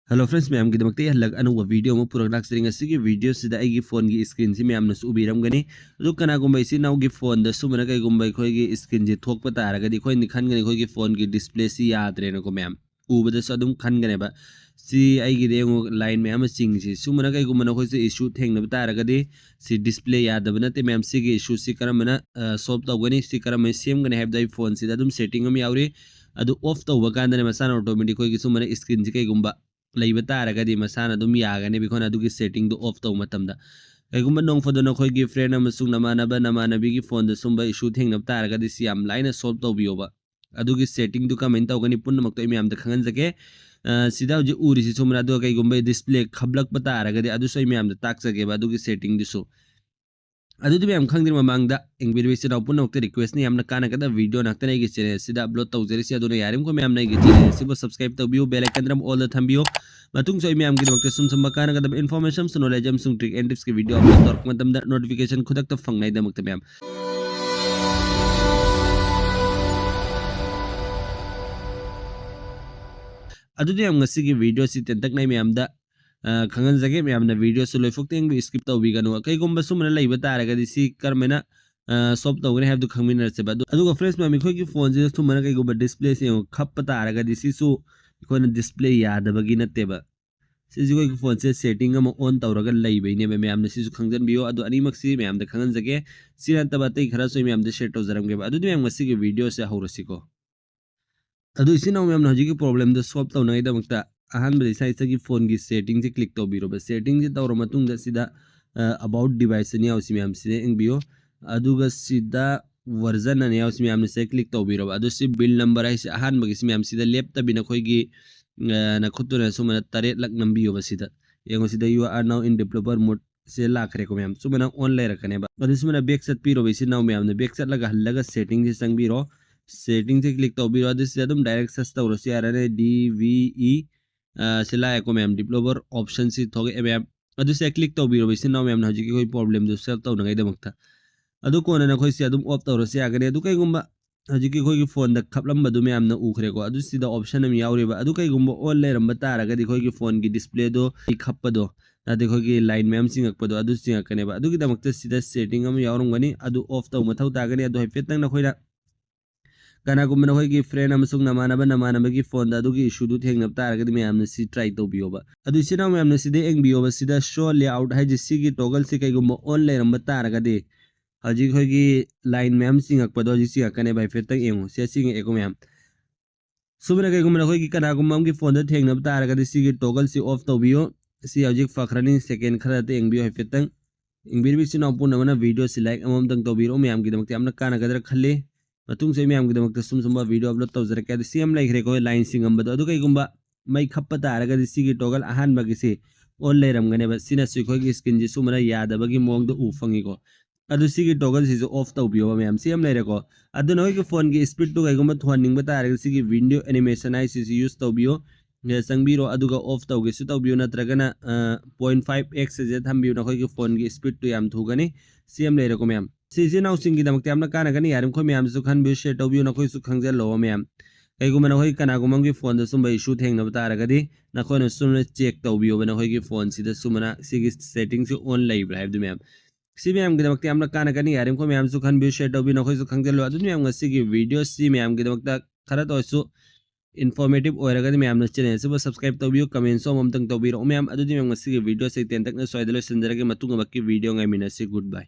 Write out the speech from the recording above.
Hello friends ma'am की दमकते हलक ANOVA video में पूरा लाक्सरिंग असिगी वीडियो सिदा आई फोन की स्क्रीन से मैम नसु उबिरमगनी अदु कनागुंबा इसी नाउ की फोन द सुमना कईगुंबा खoi की स्क्रीन जे थोकप तारगदी खoi निखनगनी खoi की फोन की डिस्प्ले सी याद्रे नको मैम उबदस अदुम खनगनेबा सी आई की देंगो लाइन मैम चिंग सी सुमना कईगुंबा खoi से इशू थेंगनब तारगदी सी डिस्प्ले यादब नते मैम सी की इशू सी करमना सॉल्व तौगनी सी करम सेमगने हैब द फोन सी अदुम सेटिंग अम यावरी अदु ऑफ तौबा कांदने मसाना ऑटोमेटिक खoi की सुमना स्क्रीन से कईगुंबा ꯂꯩꯕ ꯇꯥꯔꯒꯗꯤ ꯃꯁꯥꯅ ꯑꯗꯨꯝ ꯌꯥꯒꯅꯤ ꯑꯩꯈꯣꯏꯅ ꯑꯗꯨꯒꯤ ꯁꯦꯇꯤꯡꯗꯣ ꯑꯣꯐ ꯇꯧꯕ ꯃꯇꯝꯗ ꯀꯩꯒꯨꯝꯕ ꯅꯣꯡ ꯐꯗꯣꯛꯅ ꯑꯩꯈꯣꯏꯒꯤ ꯐ꯭ꯔꯦꯟ ꯑꯃꯁꯨꯡ ꯅꯃꯥꯟꯅꯕꯤꯒꯤ ꯐꯣꯟꯗ ꯁꯨꯝꯕ ꯏꯁꯨ ꯊꯦꯡꯅꯕ ꯇꯥꯔꯒꯗꯤ ꯁꯤ ꯌꯥꯝ ꯂꯥꯏꯅ ꯁꯣꯜꯕ ꯇꯧꯕꯤꯌꯣꯕ ꯑꯗꯨꯒꯤ ꯁꯦꯇꯤꯡꯗꯨ ꯀꯃꯥꯏꯅ ꯇꯧꯒꯅꯤ ꯄꯨꯝꯅꯃꯛꯇꯣ ꯑꯩ ꯃꯌꯥꯝꯗ ꯈꯪꯍꯟꯖꯒꯦ ꯁꯤꯗ ꯍꯧꯖꯤꯛ ꯎꯔꯤꯁꯤ ꯁꯨꯝꯕꯅ ꯑꯗꯨꯒ ꯀꯩꯒꯨꯝꯕ ꯗꯤꯁꯄ꯭ꯂꯦ ꯈꯞꯂꯛꯄ ꯇꯥꯔꯒꯗꯤ ꯑꯗꯨꯁꯨ ꯑꯩ ꯃꯌꯥꯝꯗ ꯇꯥꯛꯆꯒꯦꯕ ꯑꯗꯨꯒꯤ ꯁꯦꯇꯤꯡꯗꯨꯁꯨ ꯑꯗꯨꯗꯤ ꯃꯌꯥꯝ ꯈꯪꯗ꯭ꯔꯤ ꯃꯃꯥꯡꯗ ꯏꯪꯕꯤꯔꯤꯁꯤ ꯅꯥꯎ ꯄꯨꯝꯅꯃꯛꯇ ꯔꯤꯀ꯭ꯋꯦꯁꯅꯤ ꯌꯥꯝꯅ ꯀꯥꯟꯅꯒꯗꯕ ꯚꯤꯗꯤꯑꯣ ꯉꯥꯛꯇꯅ ꯑꯩꯒꯤ ꯆꯦꯅꯦꯜ ꯑꯁꯤꯗ ꯑꯞꯂꯣꯗ ꯇꯧꯖꯔꯤꯁꯤ ꯑꯗꯨꯅ ꯌꯥꯔꯤꯃꯈꯩ ꯃꯌꯥꯝꯅ ꯑꯩꯒꯤ ꯆꯦꯅꯦꯜ ꯑꯁꯤꯕꯨ ꯁꯕꯁꯀ꯭ꯔꯥꯏꯕ ꯇꯧꯕꯤꯌꯨ ꯕꯦꯜ ꯑꯥꯏꯀꯟꯗ ꯑꯣꯜꯗ ꯊꯝꯕꯤꯌꯨ मतुंग सोई मैम की सुम कानगदब information knowledge trick and tips की वीडियो अपलोड तौर मतमदा नोटिफिकेशन खुद फंगनाई दमकते मैम अदुदि हम ngasi की वीडियो सी तेंतक नै मैम दा खंगन जगे मैम ना वीडियो सु लोइफोक तेंग भी स्किप तौबिगनो कईगुंबा सुमना लैब तारगदि सी करमेना सॉल्व तौगने हैब दु खंगमिनरसे बा अदुगा फ्रेंड्स मैम खoi की फोन जे सुमना कईगुंबा डिस्प्ले से खप तारगदि सी सु कोन डिस्प्ले यादबगी नतेबा सिजी फोन से सेटिंग ऑन तौर लेने मैम ने खंजनबियो अनीमक्सी मैम खंगन जगे सिरतब अतई खरा सो मैम शेयर तौजरमगे मैम की वीडियो से हौरसीको इसीना मैम हजी प्रॉब्लम सॉल्व तौनाईदमक्त अहम की फोन की सेटिंग से क्लिक तौर सेटिंग से तौर अबाउट डिवाइस यासी मैम से इंबियो वर्जन मैम से क्लिक तौर बिल नंबर है अहम मैम से लेपतबी नखोगी नखुतुना सुमना तरेट लक नंबियो बसिदा येंगो सिदा you are now in developer mode से लाखरे को मैम सुमना ऑन ले रखने बा अदु सुमना बैक चट पीरो बेसि नाउ मैम ने बैक चट लगा हल्लगा सेटिंग से संगबिरो सेटिंग से क्लिक तौबिरो अदु से अदुम डायरेक्ट सर्च तौरो से आरने डीवीई से लाए को मैम डेवलपर ऑप्शन से थोगे मैम अदु से क्लिक तौबिरो बेसि नाउ मैम हजि कोई प्रॉब्लम दु सॉल्व तौनगाई दमक्ता अदु कोना न खोइ से अदुम ऑफ तौरो से आगने अदु कईगुंबा हजि कोई फोन द खपलंबदु मैम न उखरेको अदु सिदा ऑप्शन अम यावरेबा अदु कईगुंबा ऑन लेरंबा तारगदि कोई फोन की डिस्प्ले दो खपदो नाते कोई लाइन मैम सिंगकपदो अदु सिंगकनेबा अदु की दमक्ता सिदा सेटिंग अम यावरंगनी अदु ऑफ तौ मथौ तागनी अदु हैफेतंग न खोइना कनागुंबा कोई की फ्रेंड अमसुंग नमानबा की फोन दा अदु की इशू दु थेंगनब तारगदि मैम न सि ट्राई तौबियोबा अदु सिना मैम न सिदे एंगबियोबा सिदा शो लेआउट है जिससी की टॉगल से कईगुंबा ऑन लेरंबा तारगदि हजी की लाइन मैम सिंगकपदो हजी सिंगकने भाई फेतंग एंगो से सिंग एको मैम सुबना कईगुंबा की कनागुंबा की फोन दा थेंगनब तारगदि सिगी टॉगल से ऑफ तौबियो सी हजी फखरनी सेकेंड खरा ते एंगबियो है फेतंग इंबिरबी सिना पुनमना वीडियो से लाइक अमम तंग तौबिरो मैम की दमकते हमना कानागदर खल्ले मतुंग से मैम की दमकते सुम वीडियो अपलोड तौजरके सी हम लाइक रेको लाइन सिंगमबदो अदु कईगुंबा मई खप्प तारगदि सिगी टॉगल अहान बगी से ऑन लेरमगने बस सिना सिखोय की स्क्रीन जी सुमना यादबगी मोंग दो उफंगिको अदु सिगी टॉगल से ऑफ तौबियो मैम सी हम लेरेको अदु नोय के फोन की स्पीड टू कईगुंबा थोनिंग तारगदि सिगी वीडियो एनिमेशन आई सी यूज तौबियो संगबिरो अदुगा ऑफ तौगे सु तौबियो नत्रगना 0.5x से थंबियो नखोय के फोन की स्पीड टू याम थुगनी सी हम लेरेको मैम सीजे नाउ सिंगी दमकते हमना कानागनी यारम खो मैम सु खन बियो शेयर तौबियो नखोय सु खंगजे लो मैम कईगुंबा नखोय कनागुंबा की फोन द सुंबा इशू थेंगनब तारगदि नखोय न सुमना चेक तौबियो नखोय की फोन सिदा सुमना सिगी सेटिंग से ऑन लाइब्रा है मैम सी मैम की दमकते हमना कानागनी यारम खो मैम सु खन बियो शेयर तौबियो नखोय सु खंगजे लो अदु मैम सिगी वीडियो सी मैम की दमकता खरा तोसु इन्फॉर्मेटिव ओरगदि मैम चैनल से सब्सक्राइब तौबियो कमेंट सो ममतंग तौबिरो मैम अदुदि मैम सिगी वीडियो से तेन तक सोयदलो संजरगे मतुंग बक्की वीडियो ngai minasi goodbye।